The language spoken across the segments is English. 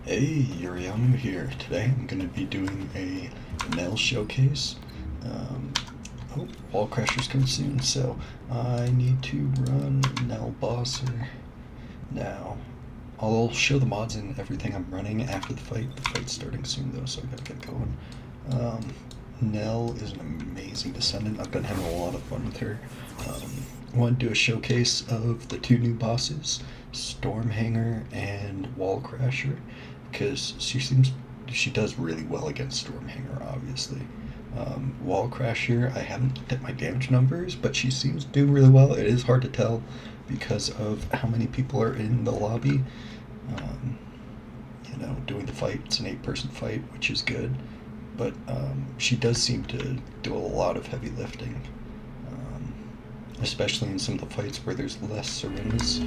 Hey, Yuriamu here. Today I'm going to be doing a Nell showcase. Um, Wall Crasher's coming soon, so I need to run Nell Bosser now. I'll show the mods and everything I'm running after the fight. The fight's starting soon though, so I gotta get going. Nell is an amazing descendant. I've been having a lot of fun with her. I want to do a showcase of the two new bosses, Stormhanger and Wall Crasher, because she does really well against Stormhanger, obviously. Wall Crasher, I haven't looked at my damage numbers, but she seems to do really well. It is hard to tell because of how many people are in the lobby. Doing the fight, it's an 8-person fight, which is good, but she does seem to do a lot of heavy lifting, especially in some of the fights where there's less syringes.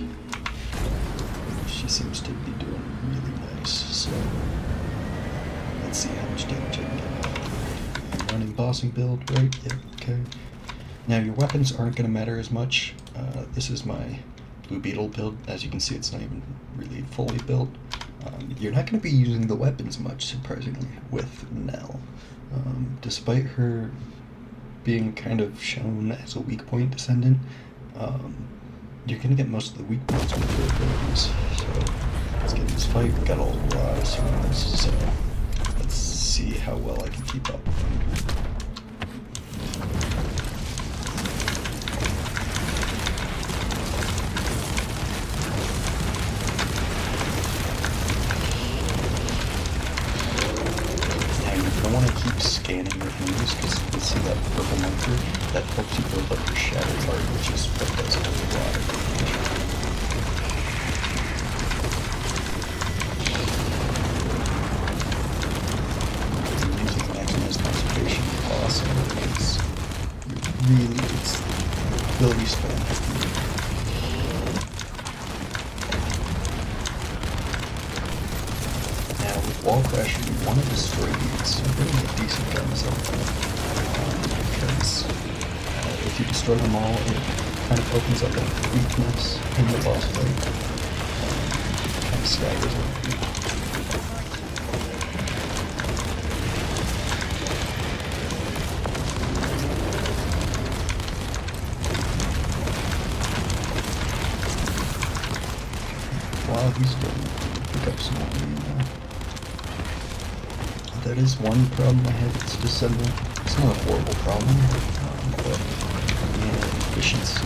She seems to be doing really nice, so let's see how much damage I can get. I'm running bossing build, right? Yep, okay. Now your weapons aren't going to matter as much. This is my Blue Beetle build. As you can see, it's not even really fully built. You're not going to be using the weapons much, surprisingly, with Nell. Despite her being kind of shown as a weak point descendant, you're going to get most of the weak points with her abilities. So let's get this fight. We got a lot of surrounds, so let's see how well I can keep up with them. I want to keep scanning your enemies because you can see that purple marker. That helps you build up your shattered heart, which is what does a lot of damage. Using maximized concentration is awesome. It's ability spam. Wall Crasher, you want to destroy these. You're going to get decent guns out of them. Because if you destroy them all, it kind of opens up a weakness in the boss fight. Kind of staggers them. While he's doing it, pick up some more ammo. That is one problem I have. It's descendant. It's not a horrible problem, but efficiency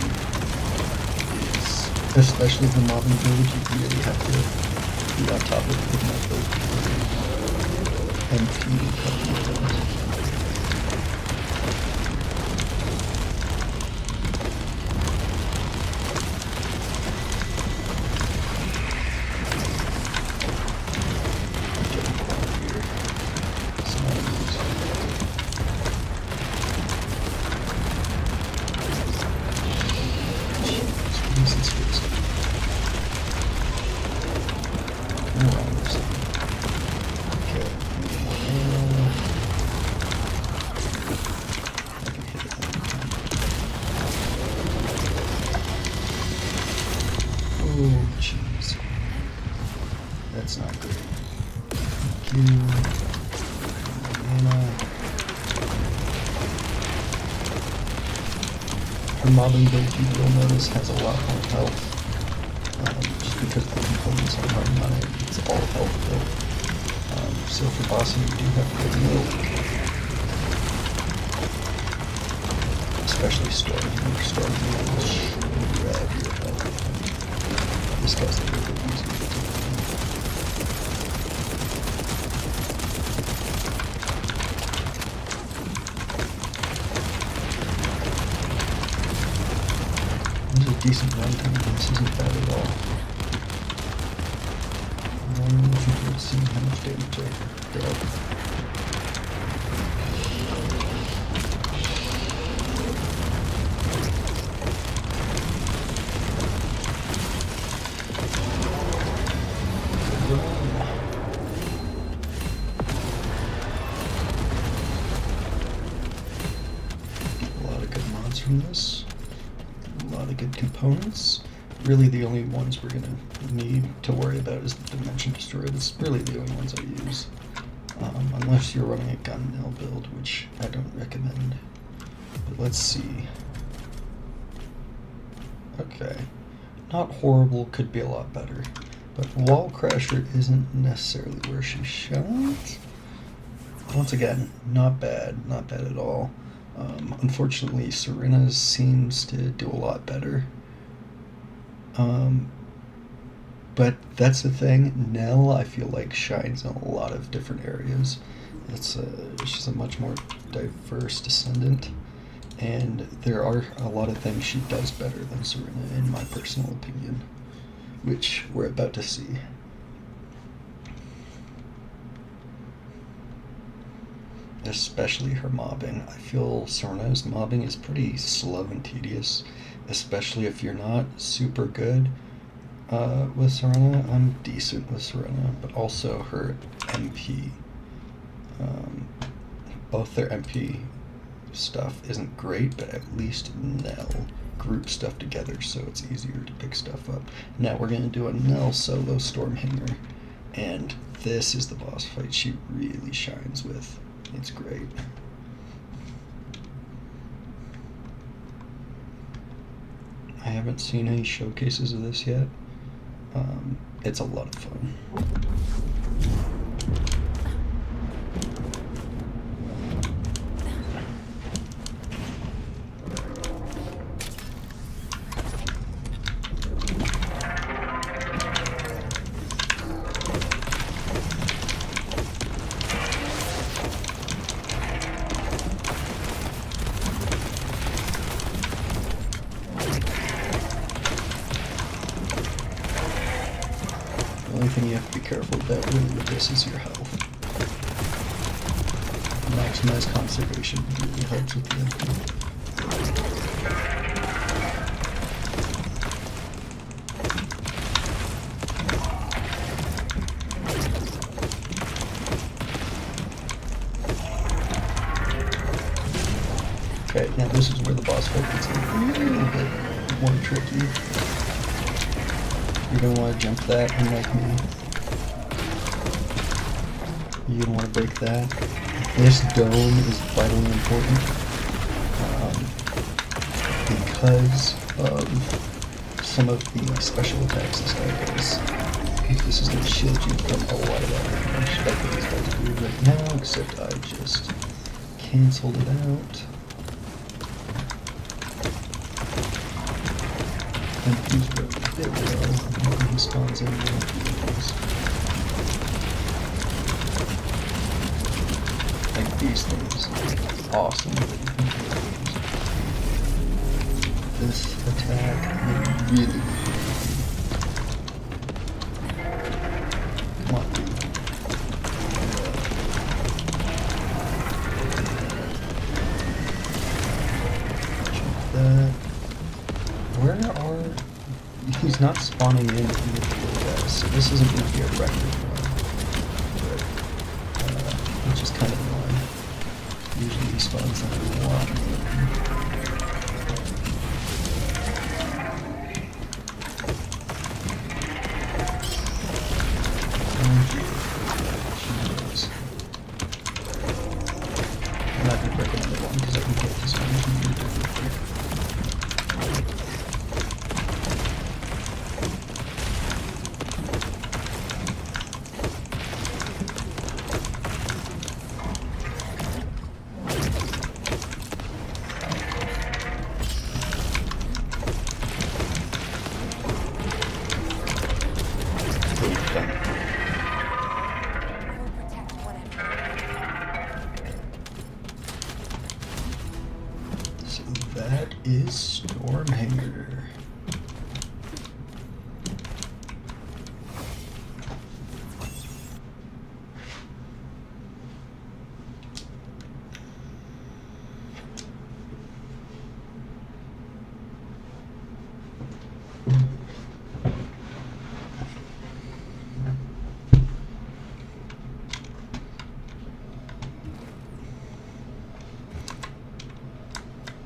is, especially the modern build, you really have to be on top of it with my build. MP copy. Oh, jeez. That's not good. Thank you. Her modern build, you will notice, has a lot more health. Just because the components I'm running on it, it's all health build. So for bossing, you do have good milk. Especially Stormhanger. Stormhanger will grab your health. This guy's a little bit easy to do. This is a decent runtime. This isn't bad at all. I'm looking forward to seeing how much damage I grab. A lot of good mods from this. A lot of good components. Really the only ones we're gonna need to worry about is the Dimension Destroyer. That's really the only ones I use. Unless you're running a gun Nell build, which I don't recommend. But let's see. Okay. Not horrible, could be a lot better. But Wall Crasher isn't necessarily where she shines. Once again, not bad at all. Unfortunately, Serena's seems to do a lot better. But that's the thing, Nell I feel like shines in a lot of different areas. She's a much more diverse descendant, and there are a lot of things she does better than Serena in my personal opinion, which we're about to see. Especially her mobbing. I feel Serena's mobbing is pretty slow and tedious, especially if you're not super good with Serena. I'm decent with Serena, but also her MP. Both their MP stuff isn't great, but at least Nell group stuff together so it's easier to pick stuff up. Now we're going to do a Nell solo Stormhanger, and this is the boss fight she really shines with. It's great. I haven't seen any showcases of this yet. It's a lot of fun. The only thing you have to be careful about really with this is your health. Maximize conservation really helps with the MP. Okay, now this is where the boss fight gets a little bit more tricky. You're going to want to jump that, unlike me. You're going to want to break that. This dome is vitally important because of some of the special attacks this guy does. This is going to shield you from a lot of that damage. That's what he's about to do right now, except I just canceled it out. And he's really there we go. And he spawns in like these things. Awesome. This attack really come on, dude. Check that. Where are... He's not spawning in the field, guys, so this isn't going to be a record run, but, which is kind of annoying. Usually he spawns in a lot more. I'm not going to recommend the one because I can get this one really differently. So that is Stormhanger.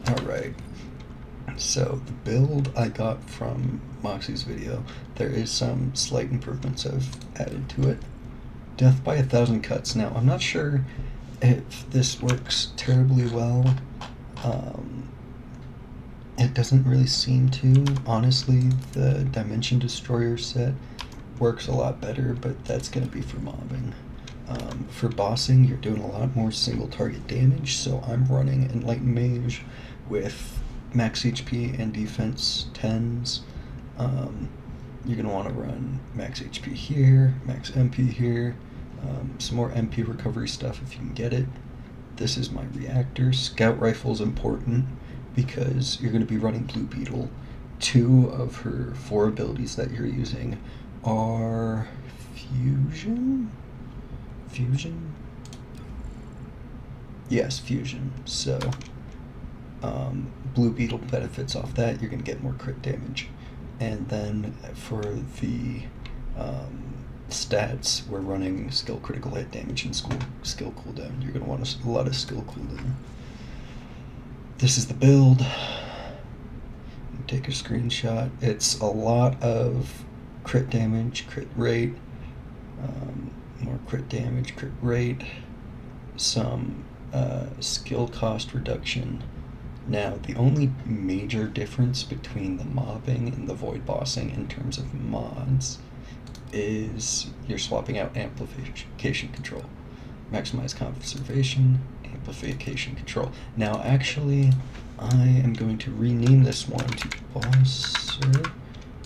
Alright, So the build I got from Moxie's video, there is some slight improvements I've added to it. Death by 1,000 cuts. Now, I'm not sure if this works terribly well. It doesn't really seem to. Honestly, the Dimension Destroyer set works a lot better, but that's going to be for mobbing. For bossing, you're doing a lot more single target damage, so I'm running Enlightened Mage with max HP and defense 10s. You're going to want to run max HP here, max MP here, some more MP recovery stuff if you can get it. This is my reactor. Scout Rifle is important because you're going to be running Blue Beetle. 2 of her 4 abilities that you're using are Fusion? Fusion? Yes, Fusion. So, Blue Beetle benefits off that. You're going to get more crit damage. And then for the stats, we're running skill critical hit damage and skill cooldown. You're going to want a lot of skill cooldown. This is the build. Take a screenshot. It's a lot of crit damage, crit rate, more crit damage, crit rate, some skill cost reduction. Now, the only major difference between the mobbing and the void bossing in terms of mods is you're swapping out amplification control. Maximize conservation, amplification control. Now, actually, I am going to rename this one to Bosser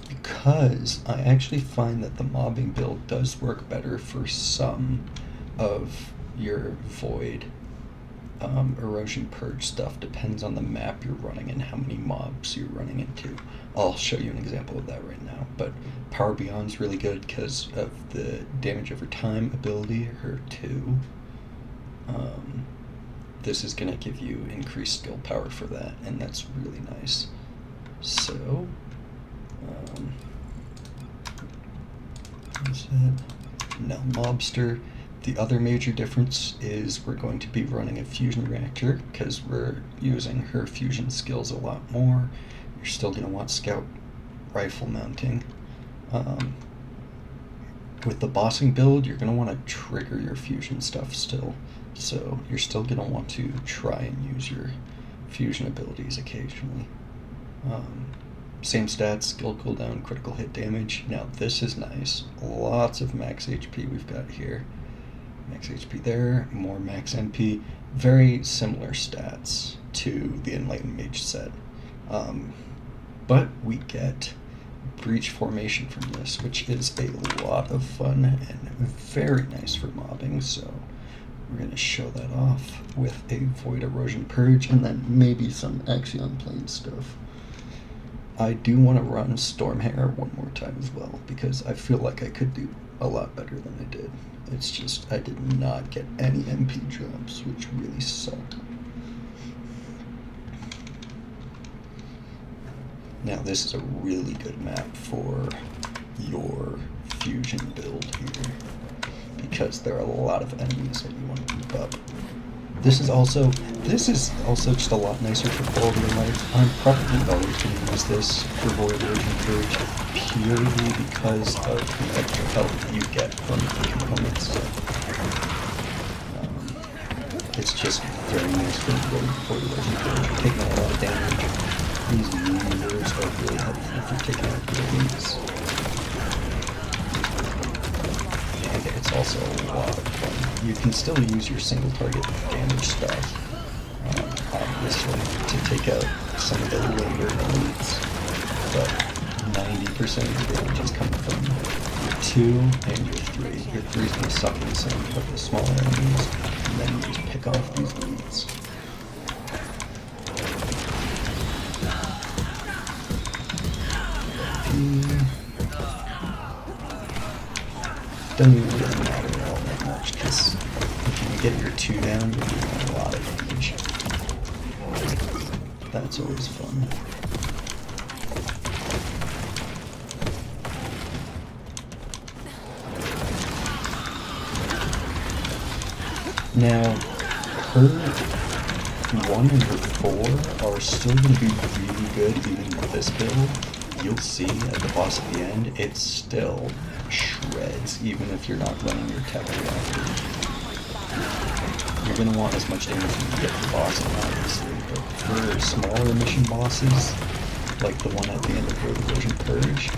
because I actually find that the mobbing build does work better for some of your void erosion purge stuff. Depends on the map you're running and how many mobs you're running into. I'll show you an example of that right now, but Power Beyond's really good because of the damage over time ability, her 2. This is going to give you increased skill power for that, and that's really nice. So, what's that? Nell Mobster. The other major difference is we're going to be running a fusion reactor because we're using her fusion skills a lot more. You're still going to want scout rifle mounting. With the bossing build, you're going to want to trigger your fusion stuff still. So you're still going to want to try and use your fusion abilities occasionally. Same stats, skill cooldown, critical hit damage. Now this is nice. Lots of max HP we've got here. Max HP there, more max MP. Very similar stats to the Enlightened Mage set. But we get breach formation from this, which is a lot of fun and very nice for mobbing. So we're going to show that off with a Void Erosion Purge and then maybe some Axion Plane stuff. I do want to run Stormhanger one more time as well because I feel like I could do a lot better than I did. It's just I did not get any MP drops, which really sucked. Now this is a really good map for your fusion build here because there are a lot of enemies that you want to keep up. This is also just a lot nicer for quality of life. I'm probably always going to use this for Void Erosion Purge purely because of the extra health you get from the components. It's just very nice for Void Erosion Purge. You're taking a lot of damage. These mirrors are really helpful for taking out buildings. And it's also a lot of fun. You can still use your single target damage stuff, obviously, to take out some of the later elites, but 90% of your damage is coming from your 2 and your 3. Your 3 is going to suck in some of the smaller enemies, and then you just pick off these elites. Doesn't really matter all that much because if you get your 2 down, you're doing a lot of damage. That's always fun. Now, her 1 and her 4 are still going to be really good even with this build. You'll see at the boss at the end, it's still shreds, even if you're not running your tech reactor. You're going to want as much damage as you can get the boss, obviously, but for smaller mission bosses, like the one at the end of Road Version Purge,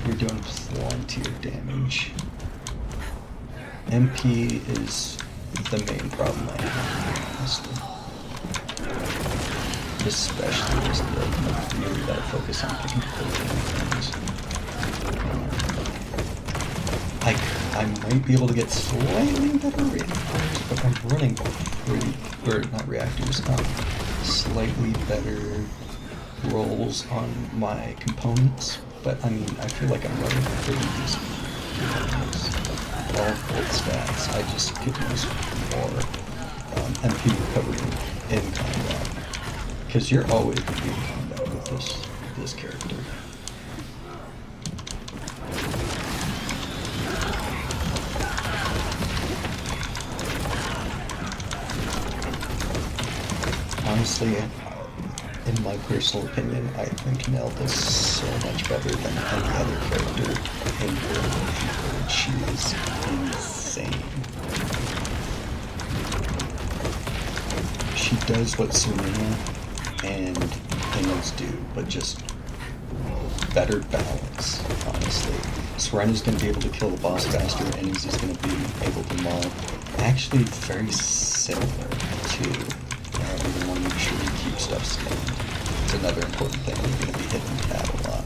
you're doing plenty of damage. MP is the main problem I have, honestly. Especially as the really gotta focus on picking things. I might be able to get slightly better reactors, but I'm running not reactors, slightly better rolls on my components, but I mean, I feel like I'm running pretty decent. All full stats, I just could use more MP recovery in combat. Because you're always going to be in combat with this character. Honestly, in my personal opinion, I think Nell does so much better than any other character in World. She is insane. She does what Serena and Innos do, but just better balance, honestly. Serena's going to be able to kill the boss faster, and Izzy's going to be able to mob. Actually, very similar to you want to make sure you keep stuff scanned. It's another important thing. You're going to be hitting tab a lot.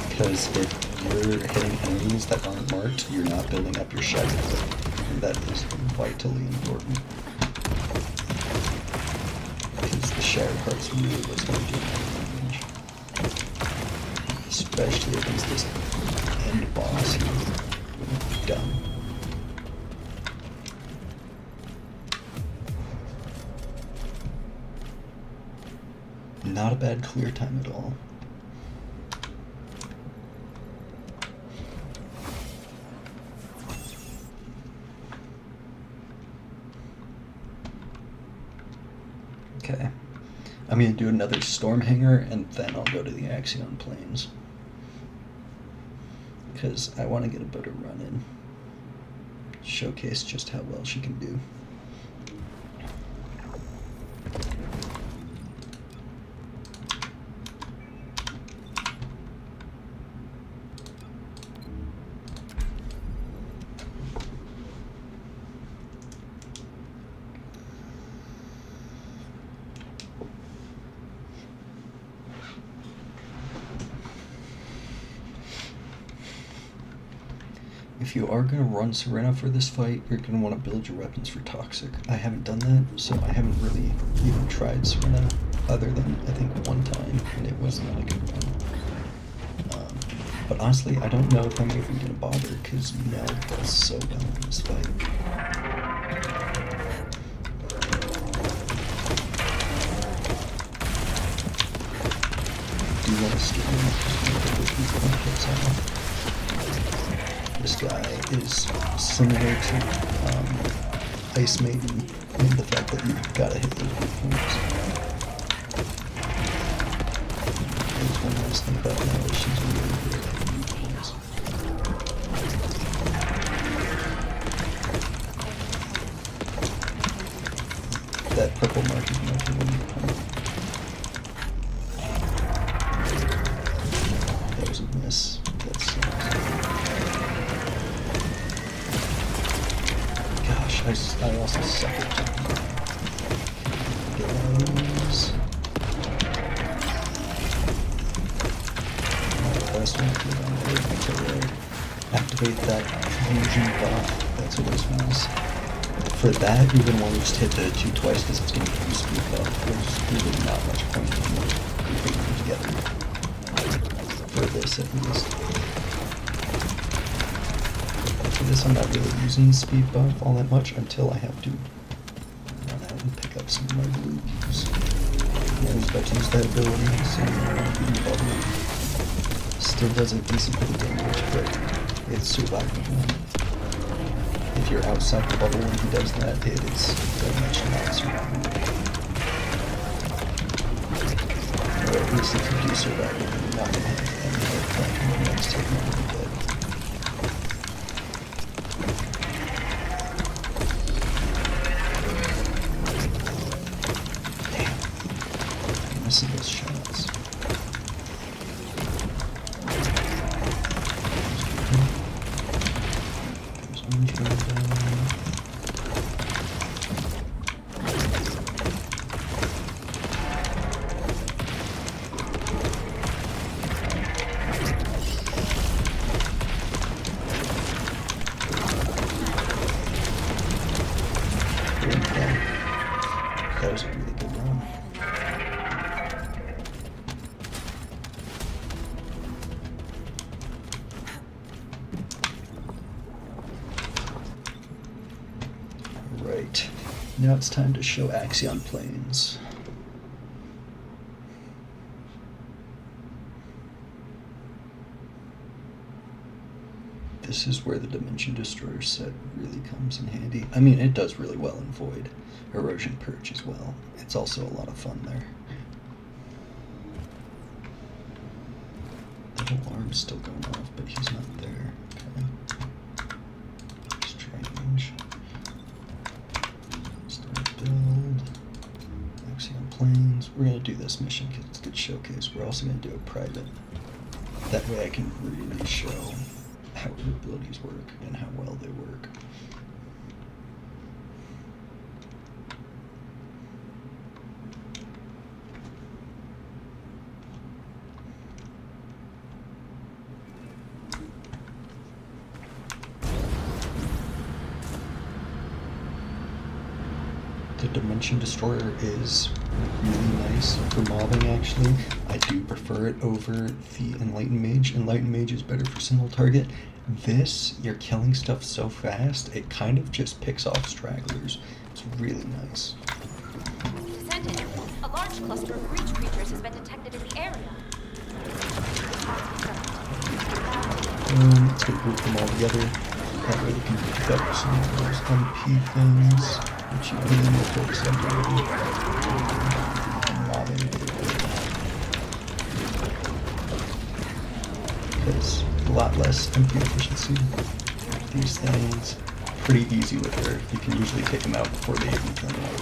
Because if you're hitting enemies that aren't marked, you're not building up your shed. And that is vitally important. Because the shared heart's really what's going to do damage. Especially against this end boss here. Done. Not a bad clear time at all. Okay, I'm going to do another storm hanger and then I'll go to the Axion Plains. Because I want to get a better run in. Showcase just how well she can do. If you are going to run Serena for this fight, you're going to want to build your weapons for Toxic. I haven't done that, so I haven't really even tried Serena other than, I think, one time, and it was not a good one. But honestly, I don't know if I'm even going to bother, because Nell does so well in this fight. Do you want to skip him? This guy is similar to Ice Maiden in the fact that you've got to hit those weak points. There's one last thing about Nell is she's really good at hitting weak points. That purple mark is marked as a weak point. That was a miss. That sucks. I also suck at jumping. Goes. Last one to go down there. Activate that fusion buff. That's what this was. For that, you're going to want to just hit the 2 twice because it's going to give you speed buff. There's really not much point in grouping them together. For this, at least. For this, I'm not really using the speed buff all that much until I have to run out. and pick up some of my blues. I was about to use that ability, so beating bubble. Still does a decent bit of damage, but it's survivable. If you're outside the bubble when he does that, it is very much not survivable. Or at least if you do survive it, you're not going to have any health back in the next turn, you're going to be dead. Damn. I'm missing those shots. There's orange going down. That was a really good run. Right. Now it's time to show Axion planes. This is where the Dimension Destroyer set really comes in handy. I mean, it does really well in Void. Erosion Purge as well. It's also a lot of fun there. The alarm's still going off, but he's not there. Okay. Strange. Start build. Axion planes. We're going to do this mission because it's a good showcase. We're also going to do a private. That way I can really show how her abilities work and how well they work. The Dimension Destroyer is really nice for mobbing, actually. I do prefer it over the Enlightened Mage. Enlightened Mage is better for single target. This, you're killing stuff so fast, it kind of just picks off stragglers. It's really nice. Descendant, a large cluster of breach creatures has been detected in the area. Let's group them all together. That way we can pick up some of those MP things, which you really need to focus on doing. Mobbing. Because a lot less MP efficiency. These things, pretty easy with her. You can usually take them out before they even turn out.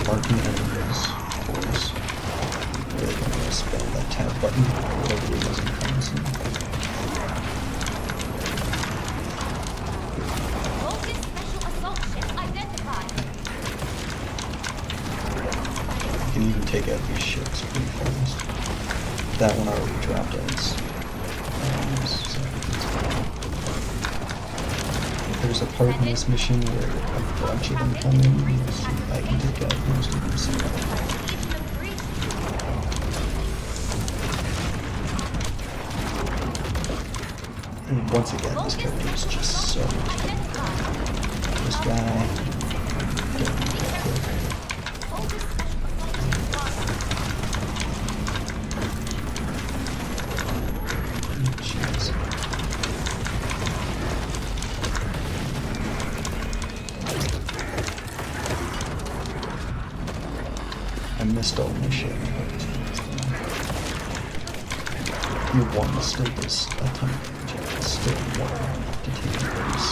Marking enemies, of course. Really gonna spam that tab button, whatever it was in console. Focus special assault ship identified. You can even take out these ships pretty fast. That one already dropped us. So it's fine. There's a part in this mission where a bunch of them come in, so I can take out most of them somehow. And once again, this character is just so much fun. This guy, don't be that quick. Jeez. I missed all my shit. Your one mistake is a ton of damage. It's still one to take those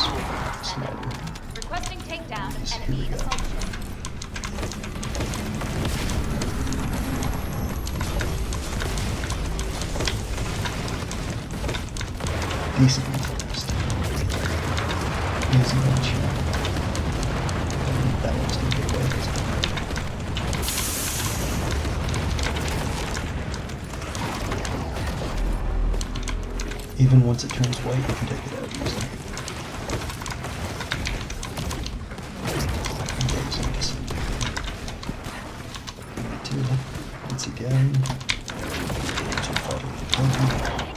smarter. Requesting takedown Yes, here enemy we go. assault ship. Decently fast. Easy one shot. That one's gonna get away. Even once it turns white, you can take it out easily. Once again, too far.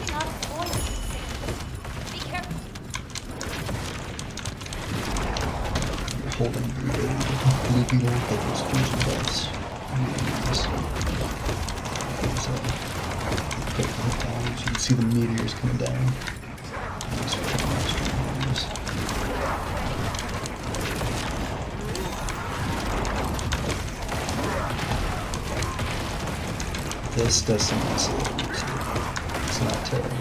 beetle, get those fusion buffs. Quick hit damage. You can see the meteors coming down. These are pretty extra. This does some nice little moves too. It's not terrible.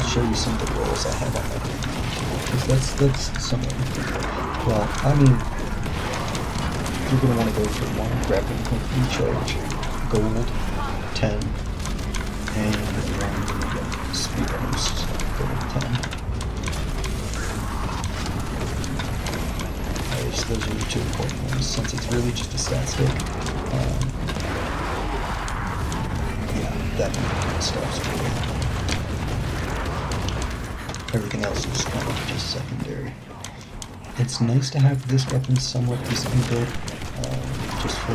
Show you some of the rolls I have on my team, because that's somewhat well, I mean, you're going to want to go for one grappling hook recharge, gold, 10, and one speed boost, gold, 10. Those are the two important ones, since it's really just a stat stick. Yeah, that stuff's cool. Everything else is kind of just secondary. It's nice to have this weapon somewhat decently built, just for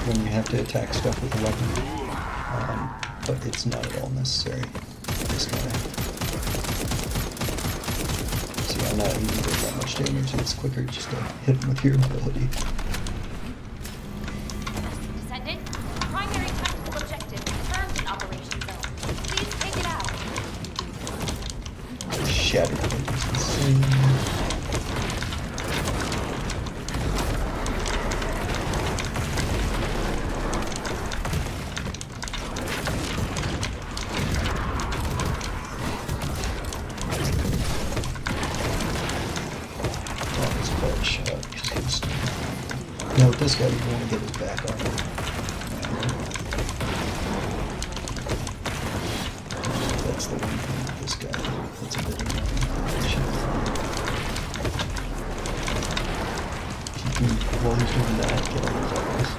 when you have to attack stuff with a weapon, but it's not at all necessary. This guy. See, I'm not even doing that much damage, it's quicker just to hit him with your ability. Descendant, primary tactical objective confirmed in Operation Zone. Please take it out. Shattered is insane. Oh, it's quite a shot. Now with this guy, you want to get his back armor. That's the one thing with this guy that's a bit annoying. While he's doing that, get all his items.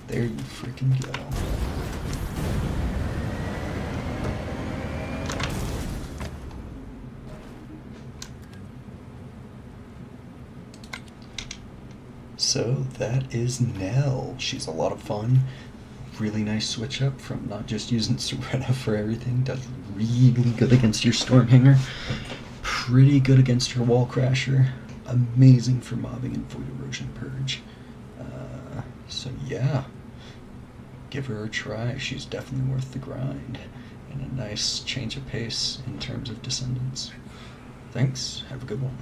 There you freaking go. So that is Nell. She's a lot of fun. Really nice switch up from not just using SHREDS for everything. Does really good against your Stormhanger. Pretty good against your Wall Crasher. Amazing for mobbing and Void Erosion Purge. So yeah, give her a try. She's definitely worth the grind. And a nice change of pace in terms of Descendants. Thanks. Have a good one.